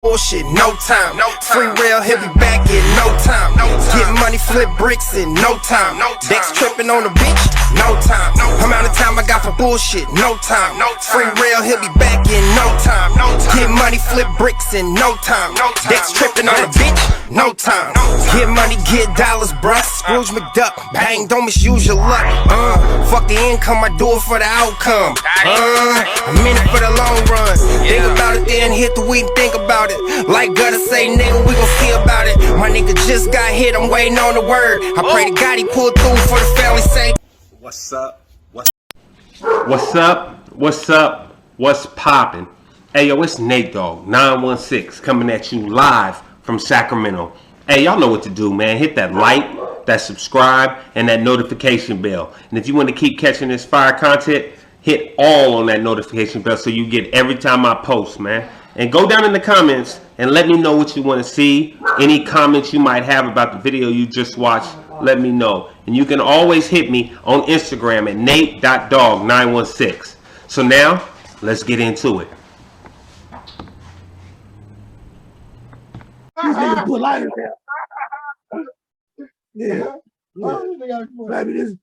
Bullshit, no time. Free rail, he'll be back in no time. Get money, flip bricks in no time. Dex tripping on the bitch, no time. Amount of time I got for bullshit, no time. Free rail, he'll be back in no time. Get money, flip bricks in no time. Dex tripping on the bitch, no time. Get money, get dollars, bruh. Scrooge McDuck, bang, don't misuse your luck. Fuck the income, I do it for the outcome. I'm in it for the long run. Think about it, then hit the weed and think about it. Like Gutter say, nigga, we gon' see about it. My nigga just got hit, I'm waiting on the word. I pray to God he pulled through for the family sake. What's up? What's up? What's poppin'? Hey yo, it's NateDoggSac916 coming at you live from Sacramento. Hey, y'all know what to do, man. Hit that like, that subscribe, and that notification bell. And if you want to keep catching this fire content, hit all on that notification bell so you get every time I post, man. And go down in the comments and let me know what you want to see. Any comments you might have about the video you just watched, let me know. And you can always hit me on Instagram at Nate.Dog916. So now, let's get into it. These niggas put lighters down. Yeah. Baby,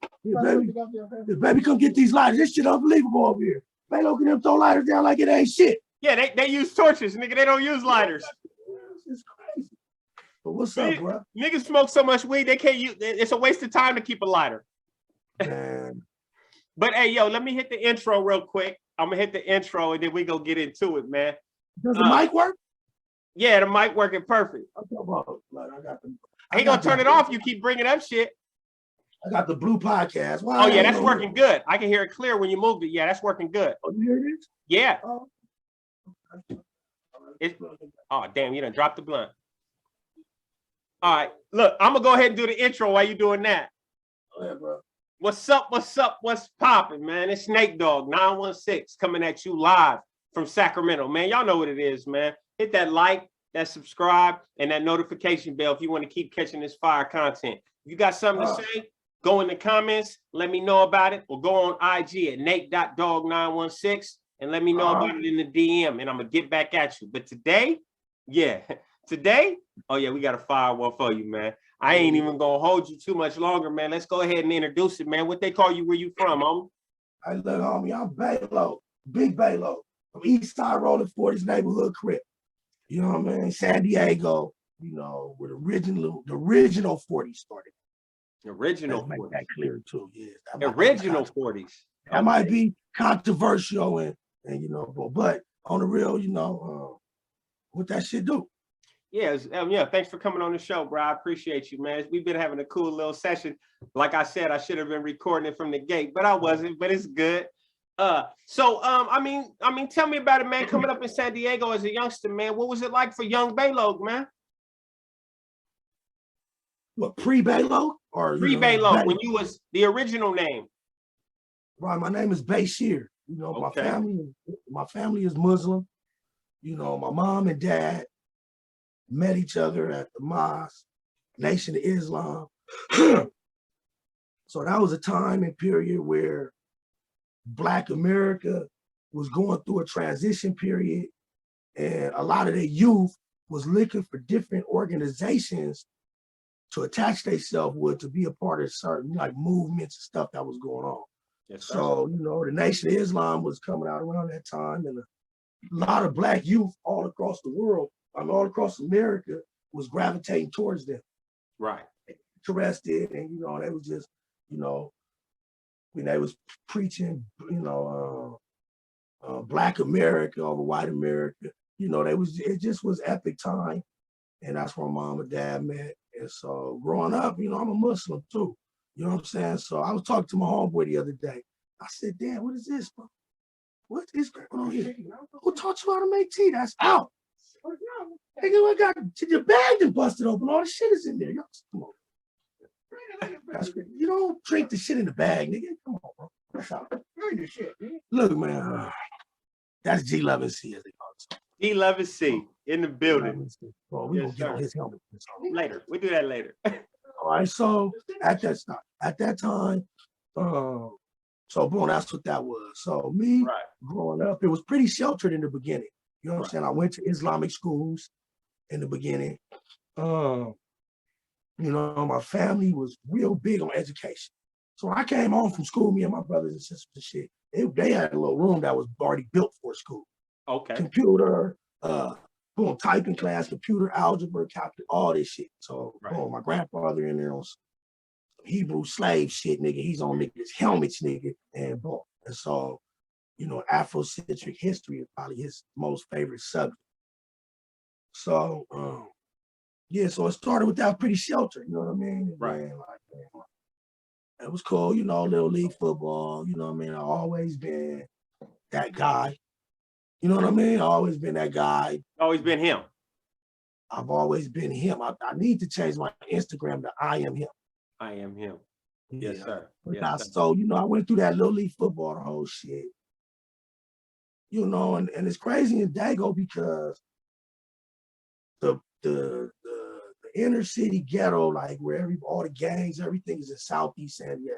baby, come get these lighters. This shit unbelievable over here. BAYLOC and them throw lighters down like it ain't shit. Yeah, they use torches, nigga. They don't use lighters. It's crazy. But what's up, bro? Niggas smoke so much weed, they can't use. It's a waste of time to keep a lighter. Man. But hey, yo, let me hit the intro real quick. I'm gonna hit the intro and then we go get into it, man. Does the mic work? Yeah, the mic working perfect. I got the. I ain't gonna turn it off. You keep bringing up shit. I got the blue podcast. Why oh yeah, that's working good. I can hear it clear when you moved it. Yeah, that's working good. Oh, you hear this? Yeah. Oh damn, you done dropped the blunt. All right, look, I'm gonna go ahead and do the intro while you doing that. Go ahead, bro. What's up? What's popping, man? It's NateDoggSac916 coming at you live from Sacramento, man. Y'all know what it is, man. Hit that like, that subscribe, and that notification bell if you want to keep catching this fire content. If you got something to say, go in the comments, let me know about it, or go on IG at Nate.Dog916 and let me know about it in the DM, and I'm gonna get back at you. But today, oh yeah, we got a fire one for you, man. I ain't even gonna hold you too much longer, man. Let's go ahead and introduce it, man. What they call you? Where you from, homie? Hey, look, homie, I'm BAYLOC, Big BAYLOC, from East Side Rolling 40s neighborhood crib. You know what I mean? San Diego, you know, where the original 40s started. The original 40s. Make that clear too, yeah. Original 40s. That might be controversial and you know, but on the real, you know, what that shit do. Yeah, yeah. Thanks for coming on the show, bro. I appreciate you, man. We've been having a cool little session. Like I said, I should have been recording it from the gate, but I wasn't. But it's good. I mean, tell me about it, man. Coming up in San Diego as a youngster, man. What was it like for young BAYLOC, man? What, pre-BAYLOC or pre-BAYLOC, when you was the original name? Right, my name is Bashir. You know, my family is Muslim. You know, my mom and dad met each other at the mosque, Nation of Islam. So that was a time and period where Black America was going through a transition period, and a lot of their youth was looking for different organizations to attach themselves with, to be a part of certain like movements and stuff that was going on. Yes, so, you know, the Nation of Islam was coming out around that time, and a lot of Black youth all across the world, all across America, was gravitating towards them. Right. Interested, and, you know, they was just, you know, when they was preaching, you know, Black America over white America, you know, it just was epic time. And that's where mom and dad met. And so growing up, you know, I'm a Muslim too. You know what I'm saying? So I was talking to my homeboy the other day. I said, Dad, what is this, bro? What is going on here? Who taught you how to make tea? That's out. Hey, I got your bag that busted open. All the shit is in there. Yo, come on. You don't drink the shit in the bag, nigga. Come on, bro. That's out. Look, man, that's G11C as they call it. G11C in the building. Bro, we gonna get on his helmet. Later. We'll do that later. All right, so at that time, so boom, that's what that was. So me growing up, it was pretty sheltered in the beginning. You know what I'm saying? I went to Islamic schools in the beginning. You know, my family was real big on education. So when I came home from school, me and my brothers and sisters and shit, they had a little room that was already built for school. Okay. Computer, boom, typing class, computer, algebra, calculus, all this shit. So boom, my grandfather in there on some Hebrew slave shit, nigga. He's on niggas' helmets, nigga, and boom. And so, you know, Afrocentric history is probably his most favorite subject. So, yeah, so it started with that pretty sheltered, you know what I mean? Right. And it was cool, you know, little league football, you know what I mean? I've always been that guy. You know what I mean? I've always been that guy. Always been him. I've always been him. I need to change my Instagram to I am him. I am him. Yes, sir. Yes, sir. So, you know, I went through that little league football, the whole shit. You know, and it's crazy in Dago because the inner city ghetto, like where all the gangs, everything is in Southeast San Diego.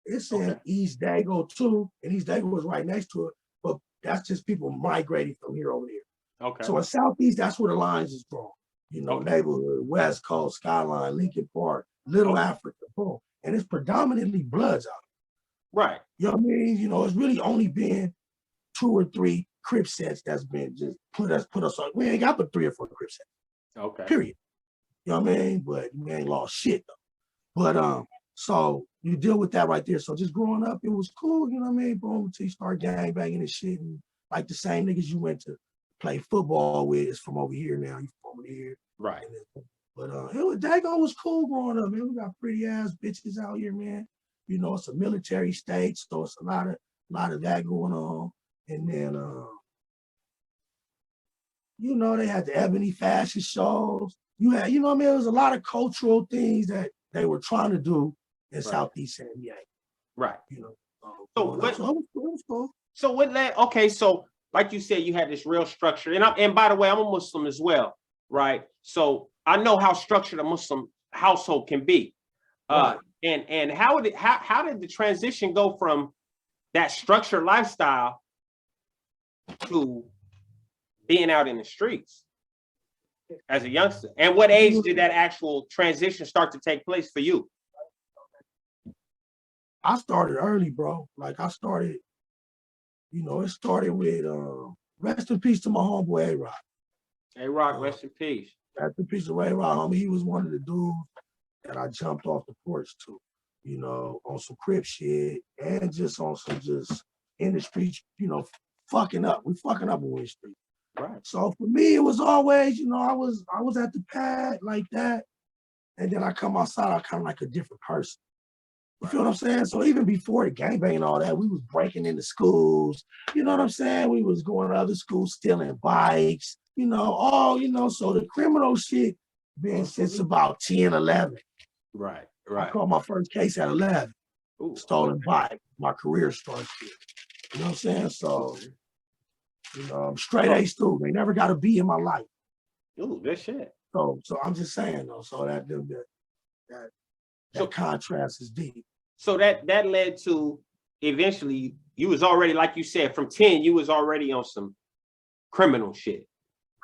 It's in East Dago too, and East Dago is right next to it, but that's just people migrating from here over there. Okay. So in Southeast, that's where the lines is drawn. You know, neighborhood, West Coast, Skyline, Lincoln Park, Little Africa, boom. And it's predominantly Bloods out. Right. You know what I mean? You know, it's really only been 2 or 3 Crip sets that's been just put us on. We ain't got but 3 or 4 Crip sets. Okay. Period. You know what I mean? But we ain't lost shit though. But so you deal with that right there. So just growing up, it was cool, you know what I mean? Boom, until you start gang banging and shit. And like the same niggas you went to play football with is from over here now. You from over here. Right. But Dago was cool growing up, man. We got pretty ass bitches out here, man. You know, it's a military state, so it's a lot of that going on. And then you know, they had the ebony fashion shows. You had, you know what I mean? There was a lot of cultural things that they were trying to do in Southeast San Diego. Right. You know. So what? So it was cool. So what led? Okay, so like you said, you had this real structure, and by the way, I'm a Muslim as well, right? So I know how structured a Muslim household can be. And how did the transition go from that structured lifestyle to being out in the streets as a youngster? And what age did that actual transition start to take place for you? I started early, bro. Like I started, you know, it started with rest in peace to my homeboy A-Rock. A-Rock, rest in peace. Rest in peace to A-Rock, homie. He was one of the dudes that I jumped off the porch to, you know, on some Crip shit and just on some just in the streets, you know, fucking up. We fucking up on the street. Right. So for me, it was always, you know, I was at the pad like that. And then I come outside, I kind of like a different person. You feel what I'm saying? So even before the gangbang and all that, we was breaking into schools. You know what I'm saying? We was going to other schools, stealing bikes, you know, so the criminal shit been since about 10, 11. Right. I caught my first case at 11. Ooh, stolen bike. My career started here. You know what I'm saying? So, you know, I'm straight A student. They never got a B in my life. Ooh, good shit. So I'm just saying though. So that contrast is deep. So that led to eventually you was already, like you said, from 10, you was already on some criminal shit.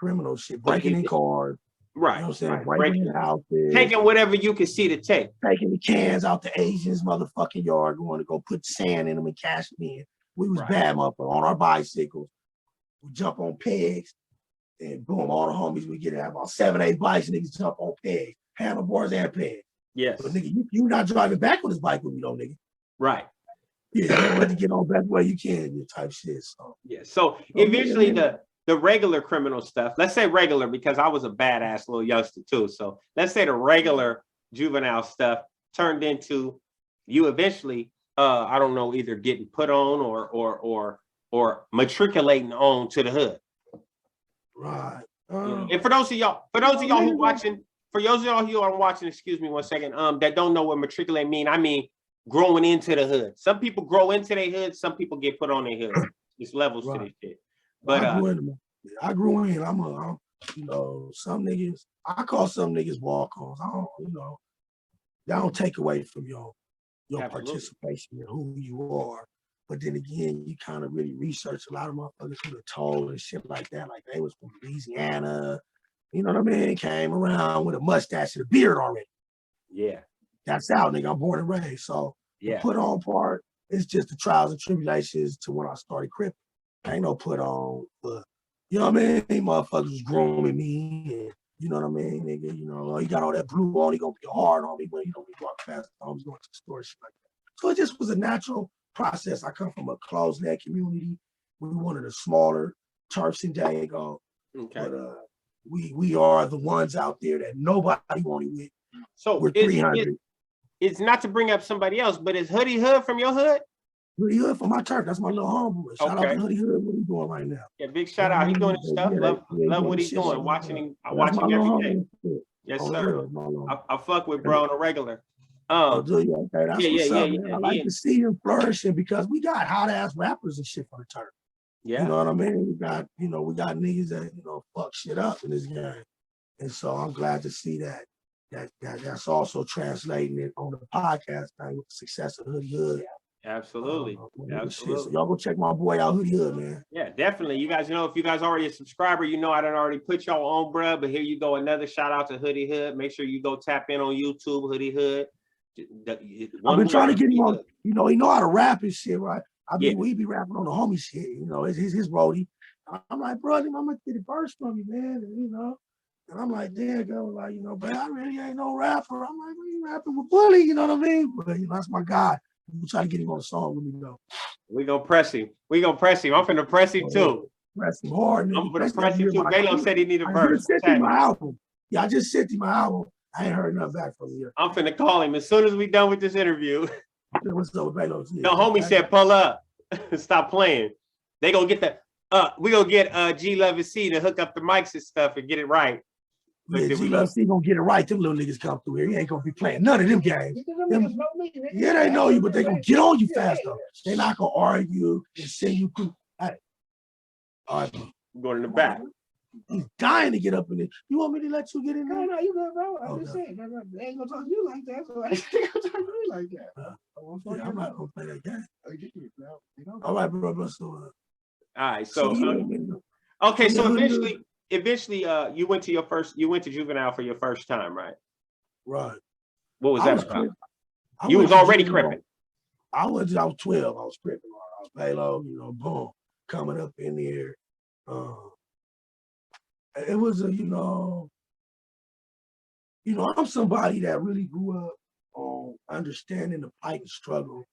Breaking in cars. Right. You know what I'm saying? Breaking in houses. Taking whatever you can see to take. Taking the cans out the Asians' motherfucking yard, going to go put sand in them and cash them in. We was bad motherfuckers on our bicycles. We jump on pegs, and boom, all the homies we get to have about 7, 8 bikes, and niggas jump on pegs, handlebars and pegs. Yes. But nigga, you not driving back on this bike with me, though, nigga. Right. Yeah, you want to get on best way you can, type shit. So yeah. So eventually the regular criminal stuff, let's say regular, because I was a badass little youngster too. So let's say the regular juvenile stuff turned into you eventually, I don't know, either getting put on or matriculating on to the hood. Right. And for those of y'all who watching, for those of y'all who are watching, excuse me one second, that don't know what matriculate mean, I mean growing into the hood. Some people grow into their hood, some people get put on their hood. There's levels to this shit. But I grew in. I'm you know, some niggas, I call some niggas walk-ons. I don't, you know, that don't take away from your participation in who you are. But then again, you kind of really research a lot of motherfuckers who were told and shit like that. Like they was from Louisiana, you know what I mean? Came around with a mustache and a beard already. Yeah. That's out, nigga. I'm born and raised. So the put on part is just the trials and tribulations to when I started cripping. Ain't no put on, but you know what I mean? Motherfuckers was grooming me, and you know what I mean, nigga. You know, he got all that blue on, he gonna be hard on me, but you know, we walk fast, I was going to the store, shit like that. So it just was a natural process. I come from a closed net community. We were one of the smaller turfs in Dago. Okay. But we are the ones out there that nobody wanted with. So we're 300. It's not to bring up somebody else, but is Hoodie Hood from your hood? Hoodie Hood from my turf. That's my little homeboy. Shout out to Hoodie Hood. What he doing right now? Yeah, big shout out. He doing his stuff. Love what he's doing. Watching him. I watch him every day. Yes, sir. I fuck with bro on a regular. Do you? Okay, that's what's up, man. I like to see him flourishing because we got hot ass rappers and shit for the turf. Yeah. You know what I mean? We got niggas that, fuck shit up in this game. And so I'm glad to see that's also translating it on the podcast thing with the success of Hoodie Hood. Yeah, absolutely. Absolutely. So y'all go check my boy out, Hoodie Hood, man. Yeah, definitely. You guys know, if you guys already a subscriber, you know I done already put y'all on, bruh. But here you go, another shout out to Hoodie Hood. Make sure you go tap in on YouTube, Hoodie Hood. I've been trying to get him on, he know how to rap and shit, right? We be rapping on the homie shit, his roadie. I'm like, bro, I'm gonna get a verse from you, man, and I'm like, there you go, like, but I really ain't no rapper. I'm like, we rapping with Bully, you know what I mean? But that's my guy. We try to get him on a song with me, though. We gonna press him. I'm finna press him too. Press him hard. I'm gonna press him too. BAYLOC said he need a verse. I just sent him my album. Yeah, I just sent him my album. I ain't heard nothing back from him yet. I'm finna call him as soon as we done with this interview. What's up with BAYLOC? The homie said, pull up. Stop playing. They gonna get we gonna get G Love and C to hook up the mics and stuff and get it right. Yeah, G Love C gonna get it right. Them little niggas come through here. He ain't gonna be playing none of them games. Yeah, they know you, but they gonna get on you fast though. They not gonna argue and send you through. All right, bro. I'm going in the back. He's dying to get up in it. You want me to let you get in there? No, you good, bro. I'm just saying, they ain't gonna talk to you like that, so I ain't gonna talk to you like that. I'm not gonna play that game. All right, bro. So, all right, so okay, so eventually, you went to juvenile for your first time, right? Right. What was that about? You was already cripping. I was 12. I was cripping. I was BAYLOC, boom, coming up in there. It was I'm somebody that really grew up on understanding the fight and struggle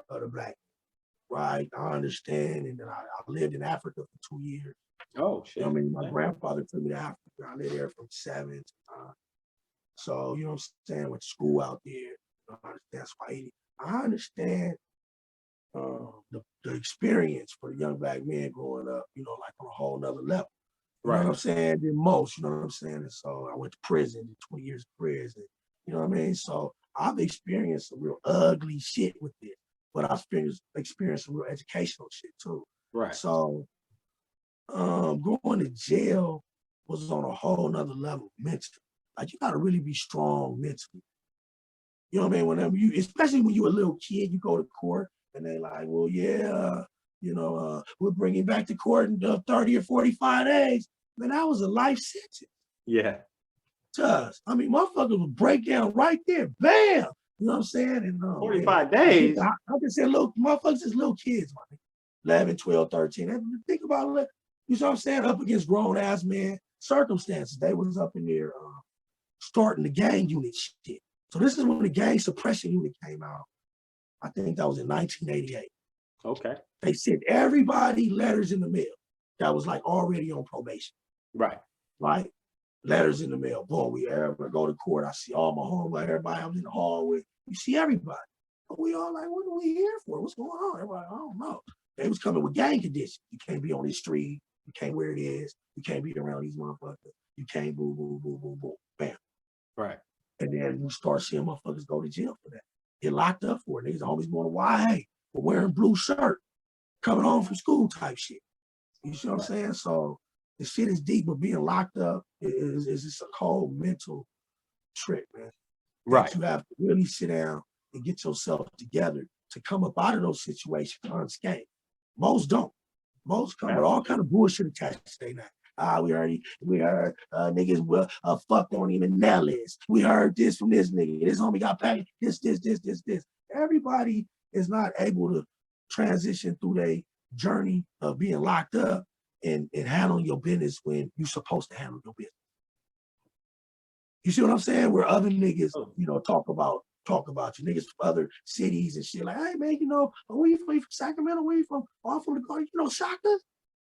of the black, right? I understand, and then I lived in Africa for 2 years. Oh shit! My grandfather took me to Africa. I lived there from 7 to 9. So what I'm saying, went to school out there. I understand Swahili. I understand the experience for the young black men growing up, like on a whole nother level. You know what I'm saying? Than most, you know what I'm saying? And so I went to prison, 20 years of prison. You know what I mean? So I've experienced some real ugly shit with it, but I've experienced some real educational shit too. Right. So going to jail was on a whole nother level mentally. Like you gotta really be strong mentally. You know what I mean? Whenever especially when you're a little kid, you go to court and they like, well, yeah, we'll bring you back to court in 30 or 45 days. Man, that was a life sentence. Yeah. To us. I mean, motherfuckers would break down right there. Bam! You know what I'm saying? And 45 days. I can say little motherfuckers is little kids, man. 11, 12, 13. And think about it. You know what I'm saying? Up against grown ass man circumstances. They was up in there starting the gang unit shit. So this is when the gang suppression unit came out. I think that was in 1988. Okay. They sent everybody letters in the mail that was like already on probation. Right. Right? Letters in the mail. Boom, we ever go to court. I see all my homies, everybody I was in the hall with. You see everybody. But we all like, what are we here for? What's going on? Everybody, I don't know. They was coming with gang conditions. You can't be on this street. You can't wear this. You can't be around these motherfuckers. You can't boo, boo, boo, boo, boo. Bam. Right. And then you start seeing motherfuckers go to jail for that. Get locked up for it. Niggas always going to YA for wearing blue shirt, coming home from school type shit. You see what I'm saying? So the shit is deep, but being locked up is just a cold mental trick, man. Right. You have to really sit down and get yourself together to come up out of those situations unscathed. Most don't. Most come with all kind of bullshit attached to their name. We heard niggas fucked on him in Nellis. We heard this from this nigga. This homie got paid. This. Everybody is not able to transition through their journey of being locked up and handling your business when you're supposed to handle your business. You see what I'm saying? Where other niggas, talk about you, niggas from other cities and shit. Like, hey man, where you from? You from Sacramento? Where you from? Oh, I'm from the car. Shaka?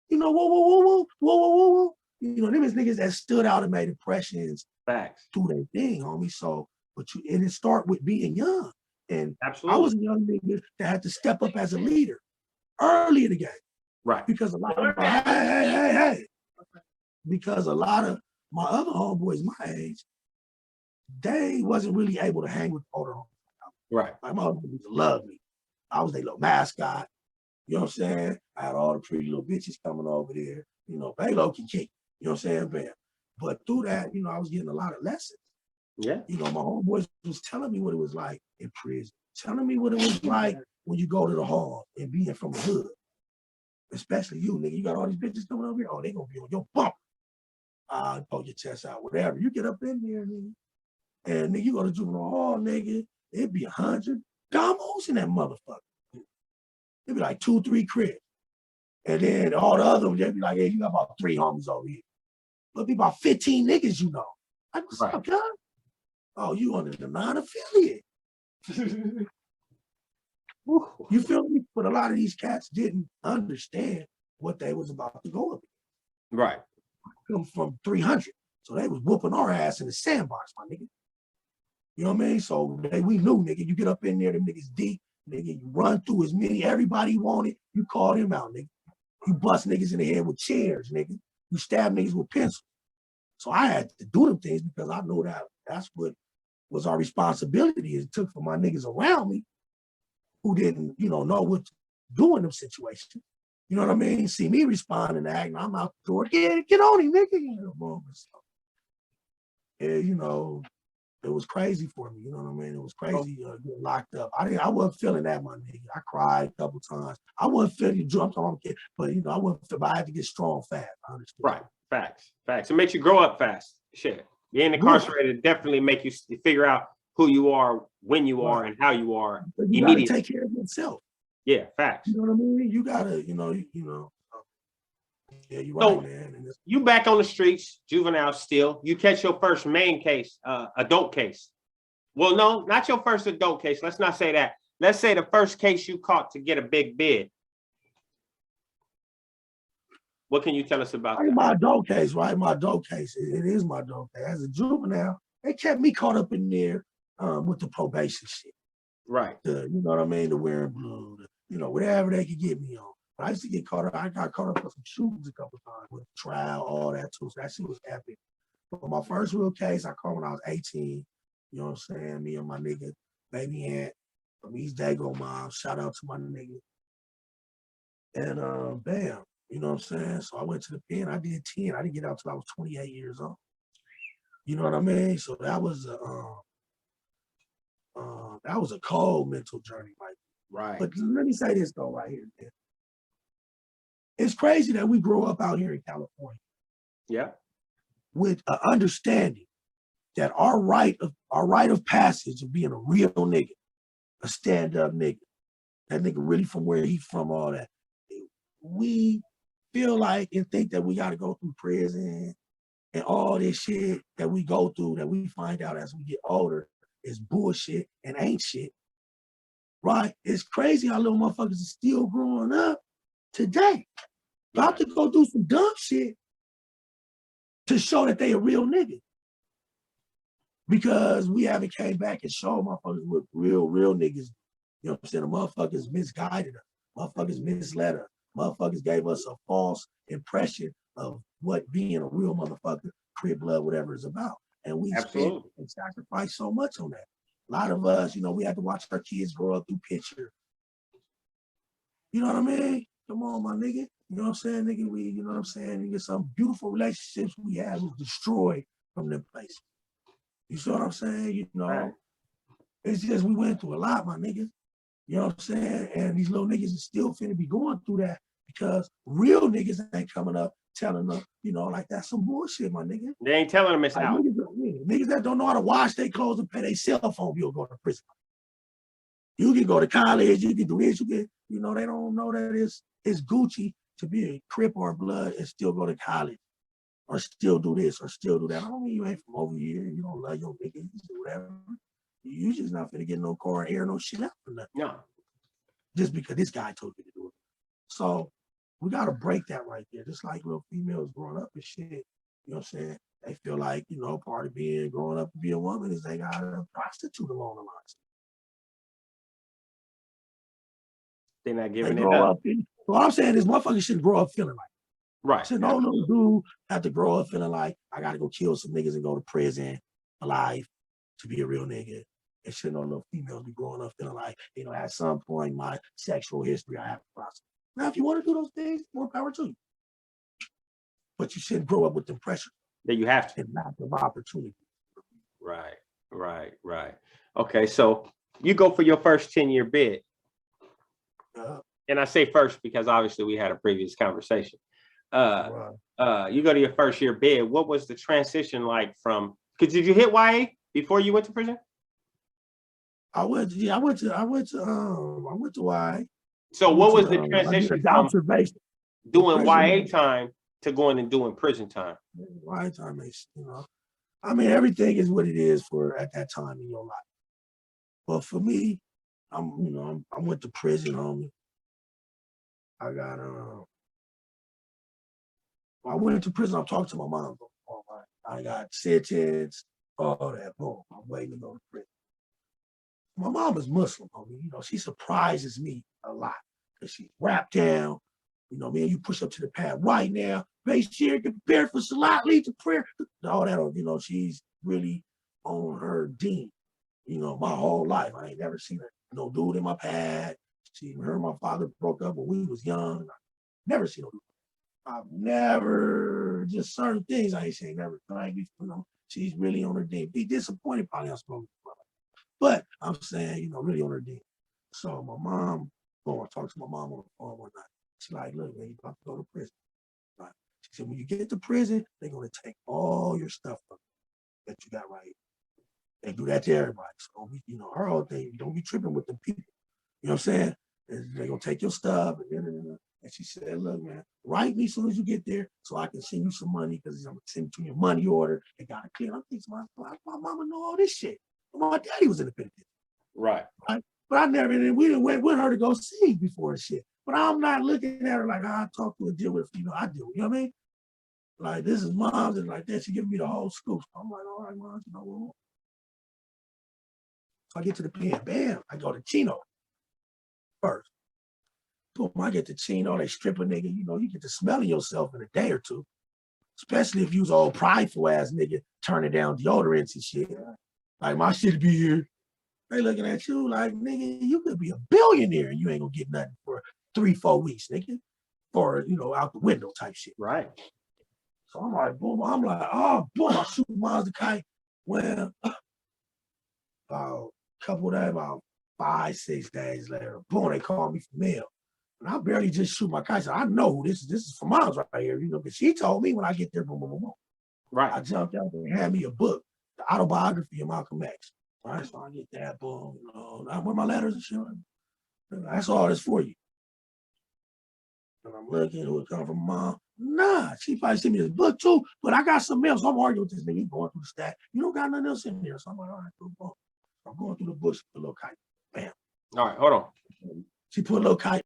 Whoa. Them is niggas that stood out and made impressions through their thing, homie. So, and it start with being young. And absolutely. I was a young nigga that had to step up as a leader early in the game. Right. Because a lot of because a lot of my other homeboys my age, they wasn't really able to hang with older homeboys. Right. Like my other homeboys loved me. I was their little mascot. You know what I'm saying? I had all the pretty little bitches coming over there. BAYLOC can kick. You know what I'm saying? Bam. But through that, I was getting a lot of lessons. Yeah. My homeboys was telling me what it was like in prison, telling me what it was like when you go to the hall and being from the hood. Especially you, nigga. You got all these bitches coming over here. Oh, they gonna be on your bump. Pull your chest out, whatever. You get up in there, nigga. And nigga, you go to juvenile hall, nigga. It'd be 100 domos in that motherfucker. It'd be like 2, 3 cribs. And then all the other ones, they'd be like, hey, you got about 3 homies over here. It'd be about 15 niggas, Like, what's up, guys? Oh, you under the non-affiliate. You feel me? But a lot of these cats didn't understand what they was about to go up against. Right. Come from 300. So they was whooping our ass in the sandbox, my nigga. You know what I mean? So we knew, nigga, you get up in there, them niggas deep, nigga, you run through as many, everybody wanted, you call them out, nigga. You bust niggas in the head with chairs, nigga. You stab niggas with pencils. So I had to do them things because I know that's what was our responsibility. It took for my niggas around me who didn't, know what to do in them situations. You know what I mean? See me respond and act, and I'm out the door, get on him, nigga. And, it was crazy for me. You know what I mean? It was crazy getting locked up. I wasn't feeling that, my nigga. I cried a couple times. I wasn't feeling the jumps on kid, but I wasn't. But I had to get strong fast. I understand. Right. Facts. It makes you grow up fast. Shit. Being incarcerated definitely make you figure out who you are, when you are, and how you are. You gotta take care of yourself. Yeah, facts. You know what I mean? You gotta, Yeah, you're right, man. And you back on the streets, juvenile still. You catch your first main case, adult case. Well, no, not your first adult case. Let's not say that. Let's say the first case you caught to get a big bid. What can you tell us about that? My adult case, right? My adult case. It is my adult case. As a juvenile, they kept me caught up in there with the probation shit. Right. You know what I mean? The wearing blue, whatever they could get me on. But I used to get caught up. I got caught up for some shootings a couple times with trial, all that too. So that shit was epic. But my first real case, I caught when I was 18. You know what I'm saying? Me and my nigga, Baby Ant, from East Dago Mom. Shout out to my nigga. And bam, you know what I'm saying? So I went to the pen. I did 10. I didn't get out till I was 28 years old. You know what I mean? So that was a cold mental journey, like. Right. But let me say this though, right here, man. It's crazy that we grow up out here in California. Yeah. With an understanding that our rite of passage of being a real nigga, a stand-up nigga, that nigga really from where he from, all that. We feel like and think that we gotta go through prison and all this shit that we go through that we find out as we get older is bullshit and ain't shit. Right? It's crazy how little motherfuckers are still growing up today. About to go do some dumb shit to show that they a real nigga. Because we haven't came back and showed motherfuckers what real niggas, you know what I'm saying? The motherfuckers misguided us. Motherfuckers misled us. Motherfuckers gave us a false impression of what being a real motherfucker, crib blood, whatever is about. And we spent and sacrificed so much on that. A lot of us, we had to watch our kids grow up through picture. You know what I mean? Come on, my nigga. You know what I'm saying, nigga? You know what I'm saying? Nigga, some beautiful relationships we had was destroyed from them places. You see what I'm saying? It's just we went through a lot, my nigga. You know what I'm saying? And these little niggas is still finna be going through that because real niggas ain't coming up telling them, you know, like that's some bullshit, my nigga. They ain't telling them it's Like, out. niggas that don't know how to wash their clothes and pay their cell phone bill go to prison. You can go to college, you can do this, you can, you know, they don't know that it's Gucci to be a Crip or Blood and still go to college or still do this or still do that. I don't mean you ain't from over here, you don't love your nigga, you do whatever. You just not finna get no car and air no shit out for nothing. No. Just because this guy told you to do it. So we gotta break that right there. Just like little females growing up and shit, you know what I'm saying? They feel like, you know, part of being growing up to be a woman is they got a prostitute along the lines. They're not They giving it grow up. up. What I'm saying is motherfuckers shouldn't grow up feeling like Right. So no little dude have to grow up feeling like I gotta go kill some niggas and go to prison for life to be a real nigga. And should no little females be growing up feeling like, you know, at some point in my sexual history, I have to process. Now, if you want to do those things, more power to you. But you shouldn't grow up with the pressure That you have to. and lack of opportunity. Right. Okay, so you go for your first 10-year bid. And I say first because obviously we had a previous conversation. You go to your first year bid. What was the transition like from? Because did you hit YA before you went to prison? I went to YA. So what was the I did transition a from observation. doing YA time to going and doing prison time? YA time is, you know, I mean, everything is what it is for at that time in your life. But for me, I went to prison, homie. I got I went to prison. I'm talking to my mom. I got sentenced, all that. Boom. I'm waiting to go to prison. My mom is Muslim, homie. You know, she surprises me a lot because she's wrapped down. You know, man, you push up to the pad right now. Make sure you get prepared for Salat, lead to prayer. All that, you know, she's really on her deen. You know, my whole life, I ain't never seen no dude in my pad. Her and my father broke up when we was young. Never seen no dude. I've never, just certain things I ain't saying never. Like, you know, she's really on her deen. Be disappointed probably I'm supposed to. But I'm saying, you know, really on her deen. So my mom, I talked to my mom on the phone one night. She's like, look, man, you about to go to prison. Right? She said, when you get to prison, they're going to take all your stuff from you that you got right here. They do that to everybody. So don't be, you know, her whole thing, don't be tripping with them people. You know what I'm saying? They're going to take your stuff. And she said, look, man, write me as soon as you get there so I can send you some money because I'm going to send you your money order. They got to clear. I'm thinking, my mama know all this shit. My daddy was in the penitentiary. Right. But I never, and we didn't went with her to go see before and shit. But I'm not looking at her like I talk to her, deal with her, you know, I do. You know what I mean? Like, this is mom's and like that. She giving me the whole scoop. I'm like, all right, mom, you know what? So I get to the pen, bam, I go to Chino first. Boom, I get to Chino, they strip a nigga, you know, you get to smelling yourself in a day or two. Especially if you was all prideful ass nigga turning down deodorants and shit. Like, my shit be here. They looking at you like, nigga, you could be a billionaire and you ain't gonna get nothing for 3-4 weeks, nigga. Or, you know, out the window type shit. Right. So I'm like, boom, oh, boom, I shoot miles the kite. Well, about a couple of days, about 5-6 days later, boom, they called me for mail. And I barely just shoot my kite. So I know who this is. This is for Miles right here, you know, because she told me when I get there, boom, boom, boom, boom. Right. I jumped out there and had me a book, the autobiography of Malcolm X. All right, so I get that, boom, you know, I wear my letters and shit. That's all this for you. And I'm looking, who it come from, mom? Nah, she probably sent me this book too, but I got something else. So I'm arguing with this nigga. He's going through the stack. You don't got nothing else in there. So I'm like, all right, cool. I'm going through the bush with a little kite. Bam. All right, hold on. She put a little kite